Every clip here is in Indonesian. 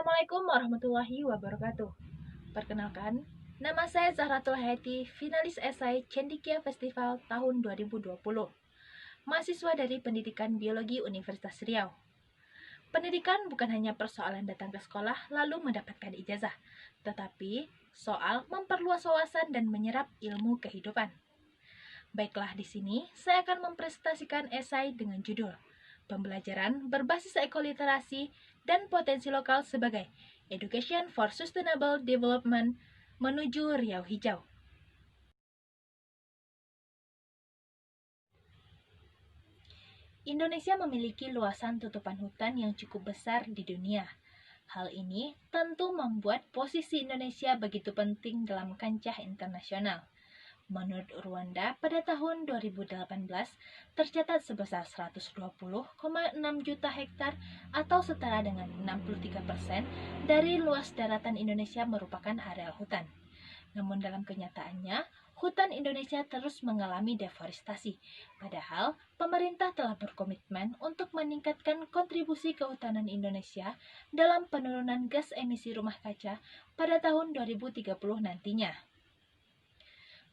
Assalamualaikum warahmatullahi wabarakatuh. Perkenalkan, nama saya Zahratul Hayati, finalis esai Cendekia Festival tahun 2020. Mahasiswa dari Pendidikan Biologi Universitas Riau. Pendidikan bukan hanya persoalan datang ke sekolah lalu mendapatkan ijazah, tetapi soal memperluas wawasan dan menyerap ilmu kehidupan. Baiklah, di sini saya akan mempresentasikan esai dengan judul Pembelajaran berbasis ekoliterasi dan potensi lokal sebagai Education for Sustainable Development menuju Riau Hijau. Indonesia memiliki luasan tutupan hutan yang cukup besar di dunia. Hal ini tentu membuat posisi Indonesia begitu penting dalam kancah internasional. Menurut Rwanda, pada tahun 2018 tercatat sebesar 120,6 juta hektar atau setara dengan 63% dari luas daratan Indonesia merupakan areal hutan. Namun dalam kenyataannya, hutan Indonesia terus mengalami deforestasi. Padahal, pemerintah telah berkomitmen untuk meningkatkan kontribusi kehutanan Indonesia dalam penurunan gas emisi rumah kaca pada tahun 2030 nantinya.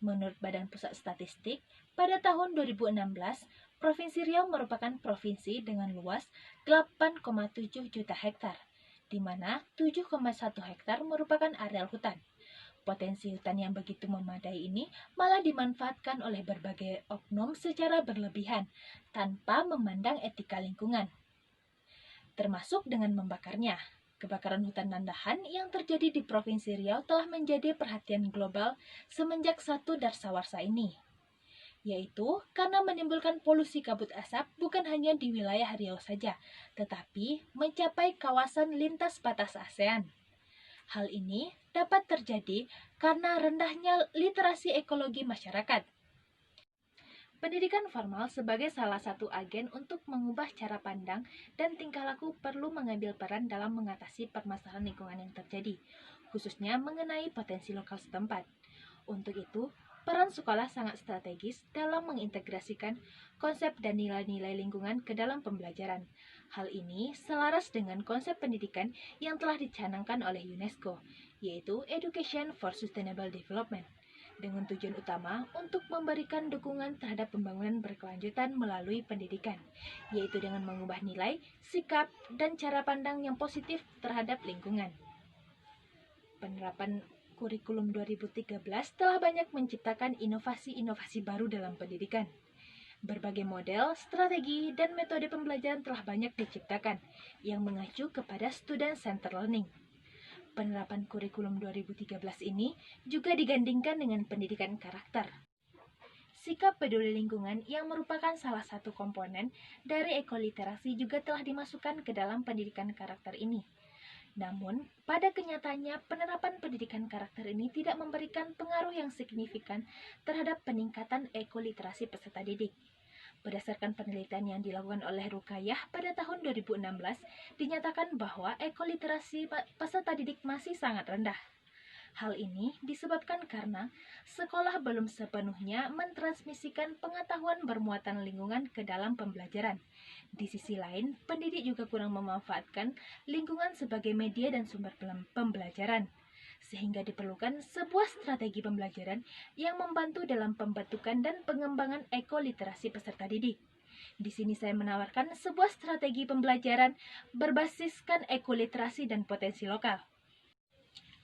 Menurut Badan Pusat Statistik, pada tahun 2016, Provinsi Riau merupakan provinsi dengan luas 8,7 juta hektar, di mana 7,1 hektar merupakan areal hutan. Potensi hutan yang begitu memadai ini malah dimanfaatkan oleh berbagai oknum secara berlebihan, tanpa memandang etika lingkungan, termasuk dengan membakarnya. Kebakaran hutan nandahan yang terjadi di Provinsi Riau telah menjadi perhatian global semenjak satu dasawarsa ini, yaitu karena menimbulkan polusi kabut asap bukan hanya di wilayah Riau saja, tetapi mencapai kawasan lintas batas ASEAN. Hal ini dapat terjadi karena rendahnya literasi ekologi masyarakat. Pendidikan formal sebagai salah satu agen untuk mengubah cara pandang dan tingkah laku perlu mengambil peran dalam mengatasi permasalahan lingkungan yang terjadi, khususnya mengenai potensi lokal setempat. Untuk itu, peran sekolah sangat strategis dalam mengintegrasikan konsep dan nilai-nilai lingkungan ke dalam pembelajaran. Hal ini selaras dengan konsep pendidikan yang telah dicanangkan oleh UNESCO, yaitu Education for Sustainable Development, dengan tujuan utama untuk memberikan dukungan terhadap pembangunan berkelanjutan melalui pendidikan, yaitu dengan mengubah nilai, sikap, dan cara pandang yang positif terhadap lingkungan. Penerapan kurikulum 2013 telah banyak menciptakan inovasi-inovasi baru dalam pendidikan. Berbagai model, strategi, dan metode pembelajaran telah banyak diciptakan yang mengacu kepada student-centered learning. Penerapan kurikulum 2013 ini juga digandingkan dengan pendidikan karakter. Sikap peduli lingkungan yang merupakan salah satu komponen dari ekoliterasi juga telah dimasukkan ke dalam pendidikan karakter ini. Namun, pada kenyataannya penerapan pendidikan karakter ini tidak memberikan pengaruh yang signifikan terhadap peningkatan ekoliterasi peserta didik. Berdasarkan penelitian yang dilakukan oleh Rukayah pada tahun 2016, dinyatakan bahwa ekoliterasi peserta didik masih sangat rendah. Hal ini disebabkan karena sekolah belum sepenuhnya mentransmisikan pengetahuan bermuatan lingkungan ke dalam pembelajaran. Di sisi lain, pendidik juga kurang memanfaatkan lingkungan sebagai media dan sumber pembelajaran, sehingga diperlukan sebuah strategi pembelajaran yang membantu dalam pembentukan dan pengembangan ekoliterasi peserta didik. Di sini saya menawarkan sebuah strategi pembelajaran berbasiskan ekoliterasi dan potensi lokal.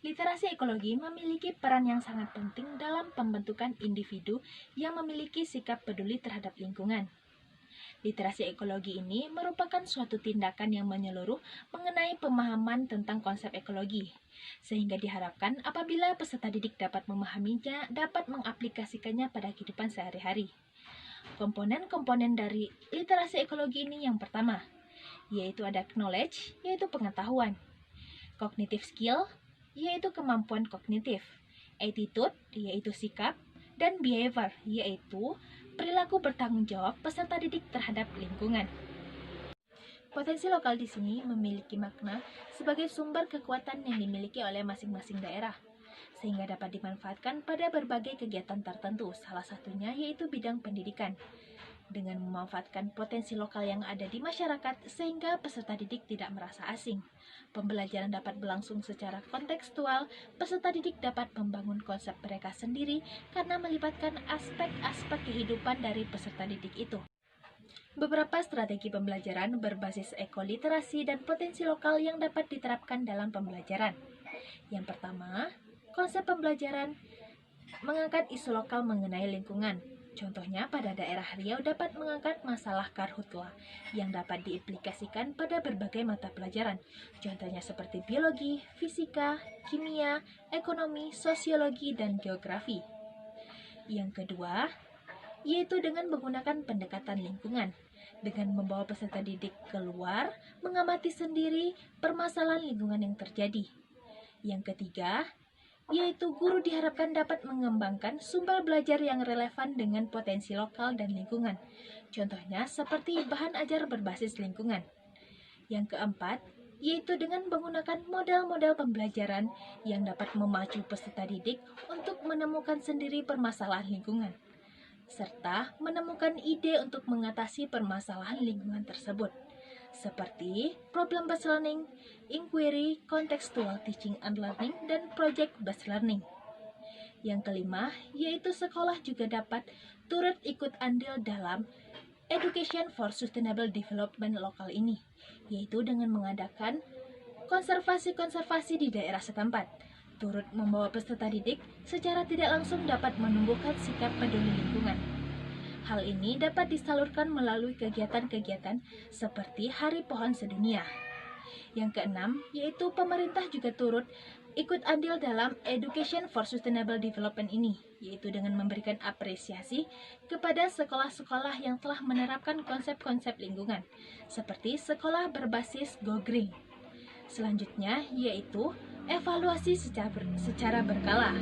Literasi ekologi memiliki peran yang sangat penting dalam pembentukan individu yang memiliki sikap peduli terhadap lingkungan. Literasi ekologi ini merupakan suatu tindakan yang menyeluruh mengenai pemahaman tentang konsep ekologi, sehingga diharapkan apabila peserta didik dapat memahaminya, dapat mengaplikasikannya pada kehidupan sehari-hari. Komponen-komponen dari literasi ekologi ini yang pertama, yaitu ada knowledge, yaitu pengetahuan, cognitive skill, yaitu kemampuan kognitif, attitude, yaitu sikap, dan behavior, yaitu perilaku bertanggung jawab peserta didik terhadap lingkungan. Potensi lokal di sini memiliki makna sebagai sumber kekuatan yang dimiliki oleh masing-masing daerah, sehingga dapat dimanfaatkan pada berbagai kegiatan tertentu, salah satunya yaitu bidang pendidikan. dengan memanfaatkan potensi lokal yang ada di masyarakat sehingga peserta didik tidak merasa asing. Pembelajaran dapat berlangsung secara kontekstual, peserta didik dapat membangun konsep mereka sendiri karena melibatkan aspek-aspek kehidupan dari peserta didik itu. Beberapa strategi pembelajaran berbasis ekoliterasi dan potensi lokal yang dapat diterapkan dalam pembelajaran. Yang pertama, konsep pembelajaran mengangkat isu lokal mengenai lingkungan. Contohnya pada daerah Riau dapat mengangkat masalah karhutla yang dapat diaplikasikan pada berbagai mata pelajaran. Contohnya seperti biologi, fisika, kimia, ekonomi, sosiologi, dan geografi. Yang kedua, yaitu dengan menggunakan pendekatan lingkungan. Dengan membawa peserta didik keluar, mengamati sendiri permasalahan lingkungan yang terjadi. Yang ketiga, yaitu guru diharapkan dapat mengembangkan sumber belajar yang relevan dengan potensi lokal dan lingkungan. Contohnya seperti bahan ajar berbasis lingkungan. Yang keempat, yaitu dengan menggunakan model-model pembelajaran yang dapat memacu peserta didik untuk menemukan sendiri permasalahan lingkungan, serta menemukan ide untuk mengatasi permasalahan lingkungan tersebut, seperti problem-based learning, inquiry, contextual teaching and learning, dan project-based learning. Yang kelima, yaitu sekolah juga dapat turut ikut andil dalam Education for Sustainable Development lokal ini, yaitu dengan mengadakan konservasi-konservasi di daerah setempat. Turut membawa peserta didik secara tidak langsung dapat menumbuhkan sikap peduli lingkungan. Hal ini dapat disalurkan melalui kegiatan-kegiatan seperti Hari Pohon Sedunia. Yang keenam, yaitu pemerintah juga turut ikut andil dalam Education for Sustainable Development ini, yaitu dengan memberikan apresiasi kepada sekolah-sekolah yang telah menerapkan konsep-konsep lingkungan, seperti sekolah berbasis Go Green. Selanjutnya, yaitu evaluasi secara berkala.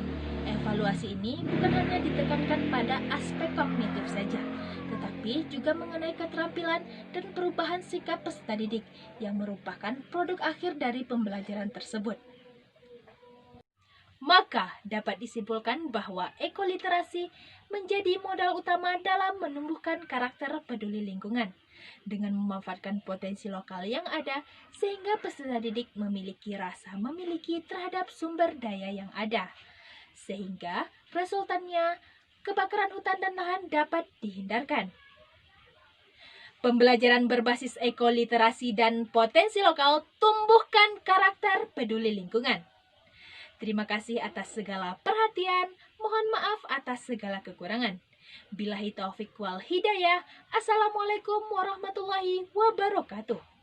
Evaluasi ini bukan hanya ditekankan pada aspek kognitif saja, tetapi juga mengenai keterampilan dan perubahan sikap peserta didik yang merupakan produk akhir dari pembelajaran tersebut. Maka dapat disimpulkan bahwa ekoliterasi menjadi modal utama dalam menumbuhkan karakter peduli lingkungan dengan memanfaatkan potensi lokal yang ada sehingga peserta didik memiliki rasa memiliki terhadap sumber daya yang ada, sehingga resultannya kebakaran hutan dan lahan dapat dihindarkan. Pembelajaran berbasis ekoliterasi dan potensi lokal tumbuhkan karakter peduli lingkungan. Terima kasih atas segala perhatian, mohon maaf atas segala kekurangan. Billahi taufiq wal hidayah. Assalamualaikum warahmatullahi wabarakatuh.